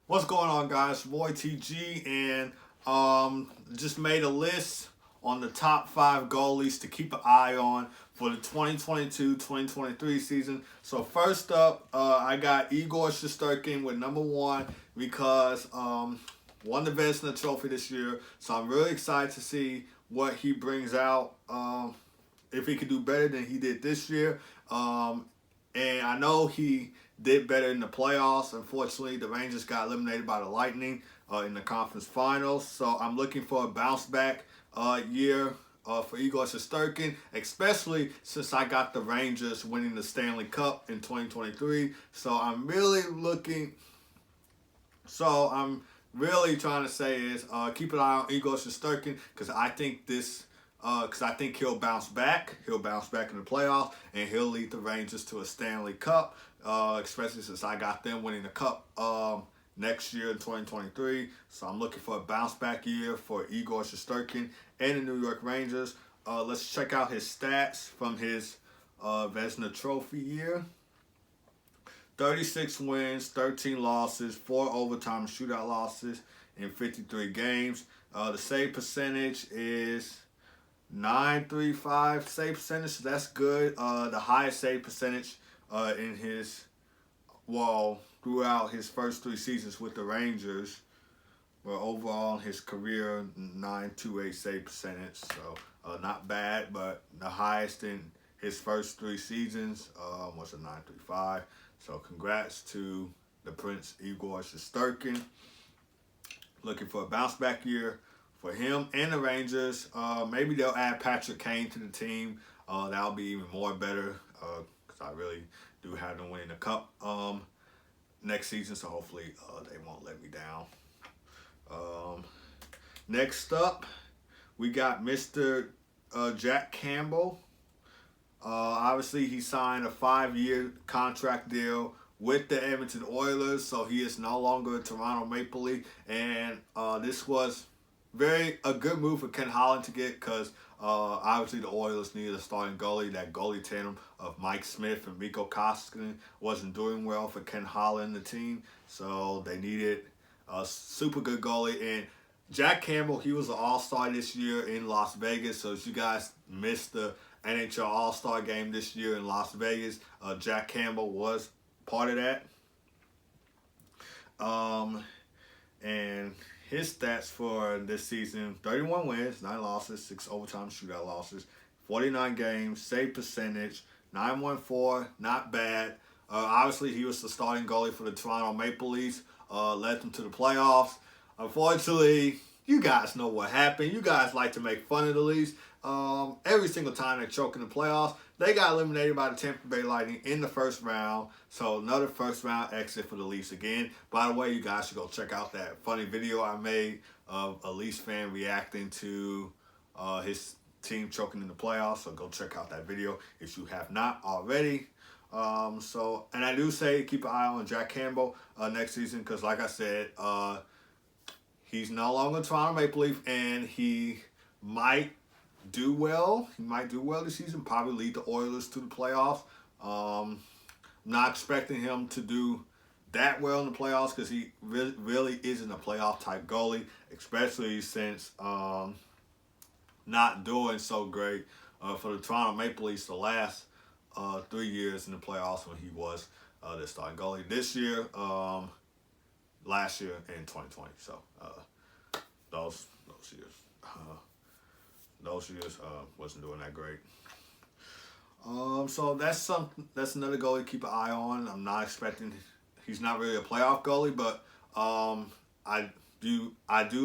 What's going on, guys? Boy TG, and just made a list on the top 5 goalies to keep an eye on for the 2022-2023 season. So first up, I got Igor Shesterkin with number 1 because won the Vezina Trophy this year. So I'm really excited to see what he brings out. If he could do better than he did this year. And I know he did better in the playoffs. Unfortunately, the Rangers got eliminated by the Lightning in the conference finals. So I'm looking for a bounce back year for Igor Shesterkin, especially since I got the Rangers winning the Stanley Cup in 2023. I'm really trying to say is keep an eye on Igor Shesterkin because I think he'll bounce back. He'll bounce back in the playoffs, and he'll lead the Rangers to a Stanley Cup, especially since I got them winning the Cup next year in 2023. So I'm looking for a bounce back year for Igor Shesterkin and the New York Rangers. Let's check out his stats from his Vezina Trophy year. 36 wins, 13 losses, 4 overtime shootout losses in 53 games. The save percentage is .935 save percentage. So that's good. The highest save percentage throughout his first 3 seasons with the Rangers. Well, overall in his career, .928 save percentage. So not bad, but the highest in his first 3 seasons was a .935. So congrats to the Prince Igor Shesterkin. Looking for a bounce back year for him and the Rangers. Maybe they'll add Patrick Kane to the team. That'll be even more better because I really do have them winning the Cup next season. So hopefully they won't let me down. Next up, we got Mr. Jack Campbell. Obviously, he signed a 5-year contract deal with the Edmonton Oilers, so he is no longer a Toronto Maple Leaf. And this was a good move for Ken Holland to get because obviously the Oilers needed a starting goalie. That goalie tandem of Mike Smith and Mikko Koskinen wasn't doing well for Ken Holland and the team, so they needed a super good goalie. And Jack Campbell, he was an all-star this year in Las Vegas, so if you guys missed the NHL All-Star game this year in Las Vegas, Jack Campbell was part of that. And his stats for this season: 31 wins, 9 losses, 6 overtime shootout losses, 49 games, save percentage, .914, not bad. Obviously, he was the starting goalie for the Toronto Maple Leafs, led them to the playoffs. Unfortunately, you guys know what happened. You guys like to make fun of the Leafs. Every single time they choke in the playoffs, they got eliminated by the Tampa Bay Lightning in the first round. So another first round exit for the Leafs again. By the way, you guys should go check out that funny video I made of a Leafs fan reacting to his team choking in the playoffs. So go check out that video if you have not already. And I do say keep an eye on Jack Campbell next season because, like I said, he's no longer a Toronto Maple Leaf, and he might do well. He might do well this season, probably lead the Oilers to the playoffs. Not expecting him to do that well in the playoffs because he really isn't a playoff type goalie, especially since not doing so great for the Toronto Maple Leafs the last 3 years in the playoffs when he was the starting goalie. This year, last year, and 2020. So those years. Those years wasn't doing that great. So that's another goalie to keep an eye on. I'm not expecting. He's not really a playoff goalie, but I do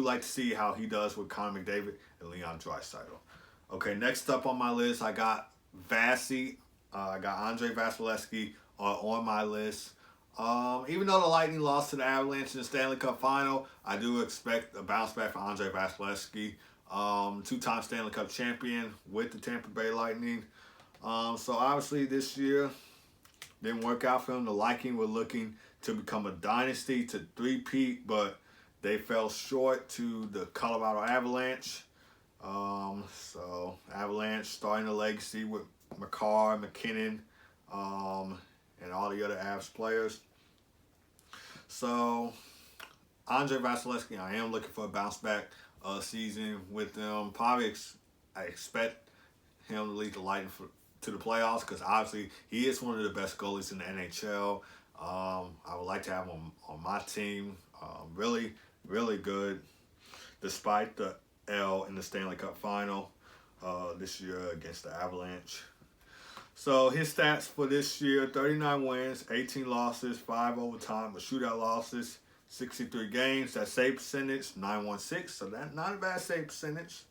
like to see how he does with Connor McDavid and Leon Draisaitl. Okay, next up on my list, I got Vasi. I got Andre Vasilevsky on my list. Even though the Lightning lost to the Avalanche in the Stanley Cup Final, I do expect a bounce back for Andre Vasilevsky. 2-time Stanley Cup champion with the Tampa Bay Lightning. So obviously this year didn't work out for him. The Lightning were looking to become a dynasty, to three-peat, but they fell short to the Colorado Avalanche. So Avalanche starting a legacy with McCarr, McKinnon, and all the other Avs players. So Andre Vasilevsky, I am looking for a bounce back season with them. I expect him to lead the Lightning to the playoffs because obviously he is one of the best goalies in the NHL. I would like to have him on my team. Really, really good, despite the L in the Stanley Cup final this year against the Avalanche. So his stats for this year: 39 wins, 18 losses, 5 overtime, but shootout losses, 63 games. That save percentage, 916. So that's not a bad save percentage.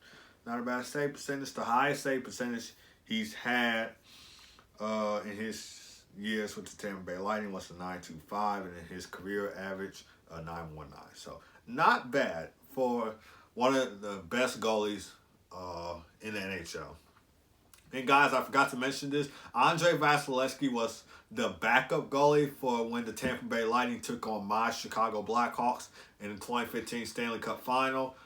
Not a bad save percentage. The highest save percentage he's had in his years with the Tampa Bay Lightning was a 925, and in his career average, a 919. So not bad for one of the best goalies in the NHL. And guys, I forgot to mention this. Andre Vasilevsky was the backup goalie for when the Tampa Bay Lightning took on my Chicago Blackhawks in the 2015 Stanley Cup Final.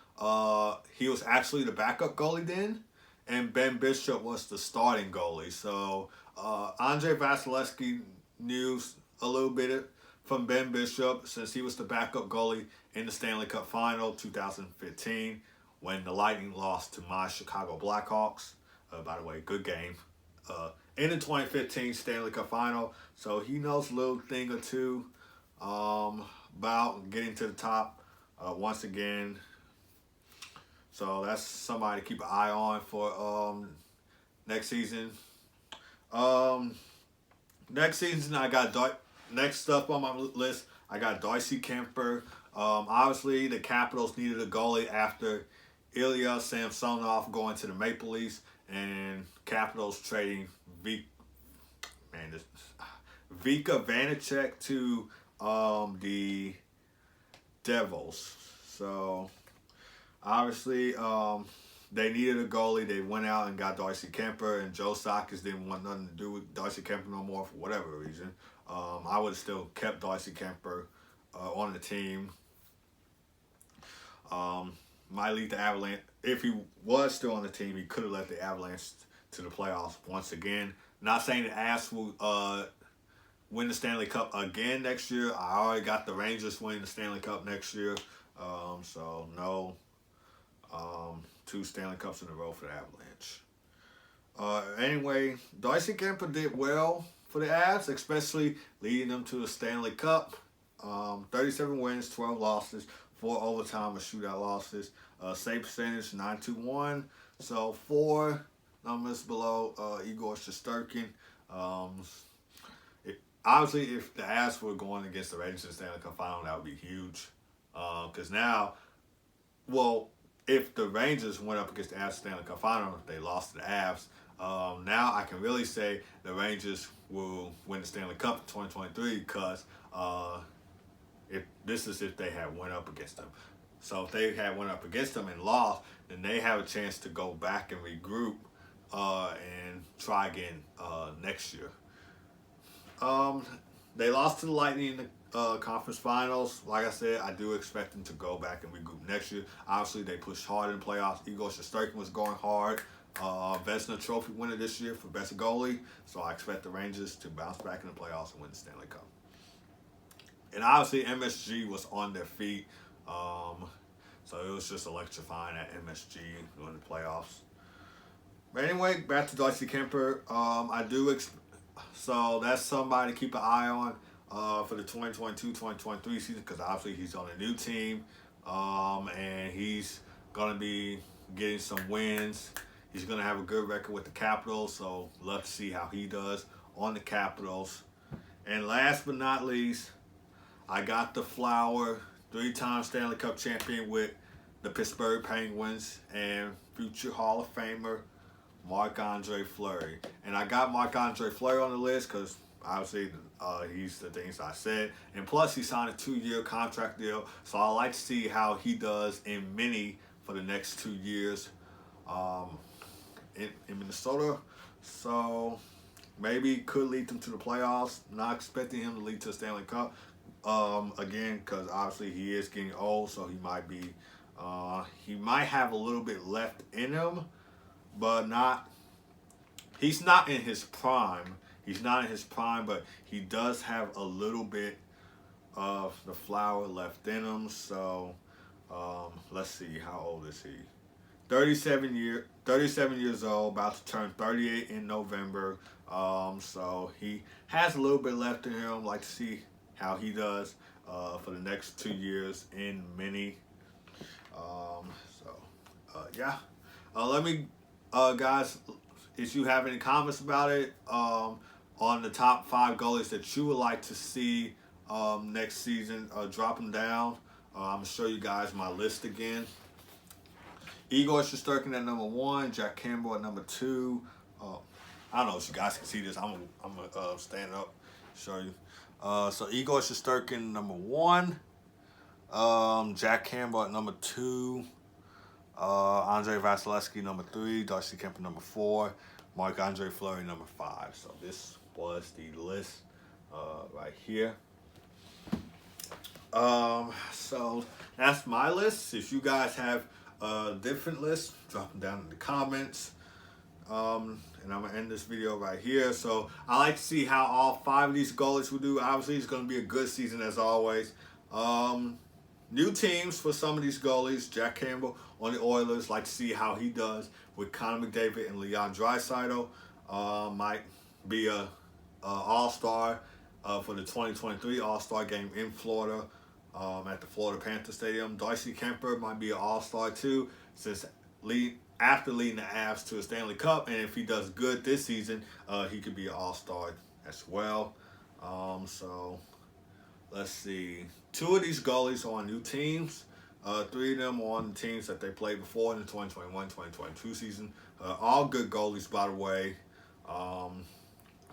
He was actually the backup goalie then, and Ben Bishop was the starting goalie. So Andre Vasilevsky knew a little bit from Ben Bishop since he was the backup goalie in the Stanley Cup Final 2015 when the Lightning lost to my Chicago Blackhawks. By the way, good game. In the 2015 Stanley Cup Final. So he knows a little thing or two about getting to the top once again. So that's somebody to keep an eye on for next season. Next season, I got next up on my list, I got Darcy Kemper. Obviously, the Capitals needed a goalie after Ilya Samsonov going to the Maple Leafs. And Capitals trading Vika Vanacek to the Devils. So obviously they needed a goalie. They went out and got Darcy Kemper, and Joe Sakis didn't want nothing to do with Darcy Kemper no more for whatever reason. I would have still kept Darcy Kemper on the team. Might lead the Avalanche. If he was still on the team, he could have led the Avalanche to the playoffs once again. Not saying the Avs will win the Stanley Cup again next year. I already got the Rangers winning the Stanley Cup next year. So no 2 Stanley Cups in a row for the Avalanche. Anyway, Darcy Kemper did well for the Avs, especially leading them to the Stanley Cup. 37 wins, 12 losses, 4 overtime and shootout losses. Save percentage, 921. So 4 numbers below Igor Shesterkin. Obviously, if the Avs were going against the Rangers in the Stanley Cup Final, that would be huge. Because now, if the Rangers went up against the Avs Stanley Cup Final, they lost to the Avs. Now I can really say the Rangers will win the Stanley Cup in 2023 because if they had went up against them. So if they had went up against them and lost, then they have a chance to go back and regroup and try again next year. They lost to the Lightning in the conference finals. Like I said, I do expect them to go back and regroup next year. Obviously, they pushed hard in the playoffs. Igor Shesterkin was going hard. Vezina Trophy winner this year for best goalie. So I expect the Rangers to bounce back in the playoffs and win the Stanley Cup. And obviously, MSG was on their feet. So it was just electrifying at MSG during the playoffs. But anyway, back to Darcy Kemper. So that's somebody to keep an eye on for the 2022-2023 season because obviously he's on a new team. And he's going to be getting some wins. He's going to have a good record with the Capitals. So love to see how he does on the Capitals. And last but not least, I got the flower, 3-time Stanley Cup champion with the Pittsburgh Penguins and future Hall of Famer Marc-Andre Fleury. And I got Marc-Andre Fleury on the list because obviously he's the things I said. And plus he signed a 2-year contract deal. So I like to see how he does in mini for the next 2 years in Minnesota. So maybe could lead them to the playoffs. Not expecting him to lead to a Stanley Cup. Again, because obviously he is getting old, so he might have a little bit left in him, but he's not in his prime. He's not in his prime, but he does have a little bit of the flower left in him. So let's see, how old is he? 37 years old, about to turn 38 in November. So he has a little bit left in him. Like to see how he does for the next 2 years in mini. Yeah. Let me, guys, if you have any comments about it, on the top 5 goalies that you would like to see next season, drop them down. I'm going to show you guys my list again. Igor Shesterkin at number 1, Jack Campbell at number 2. I don't know if you guys can see this. I'm gonna stand up, show you. So Igor Shesterkin number 1, Jack Campbell at number 2, Andre Vasilevsky number 3, Darcy Kemper number 4, Marc-Andre Fleury number 5. So this was the list right here. So that's my list. If you guys have different lists, drop them down in the comments. And I'm gonna end this video right here. So I like to see how all 5 of these goalies will do. Obviously, it's gonna be a good season as always. New teams for some of these goalies. Jack Campbell on the Oilers. Like to see how he does with Connor McDavid and Leon Draisaitl. Might be a all-star for the 2023 All-Star game in Florida at the Florida Panther Stadium. Darcy Kemper might be an all-star too, since after leading the Avs to a Stanley Cup, and if he does good this season, he could be an all-star as well. So let's see. 2 of these goalies are on new teams. 3 of them are on the teams that they played before in the 2021-2022 season. All good goalies, by the way. I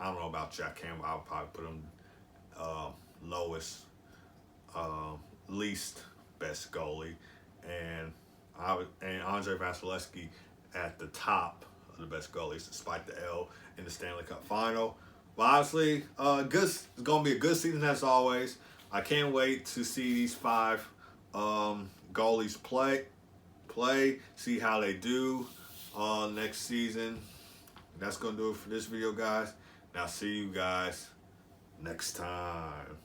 don't know about Jack Campbell. I'll probably put him lowest, least best goalie, and Andre Vasilevsky at the top of the best goalies, despite the L in the Stanley Cup Final. But obviously, it's gonna be a good season as always. I can't wait to see these 5 goalies play, see how they do next season. That's gonna do it for this video, guys. And I'll see you guys next time.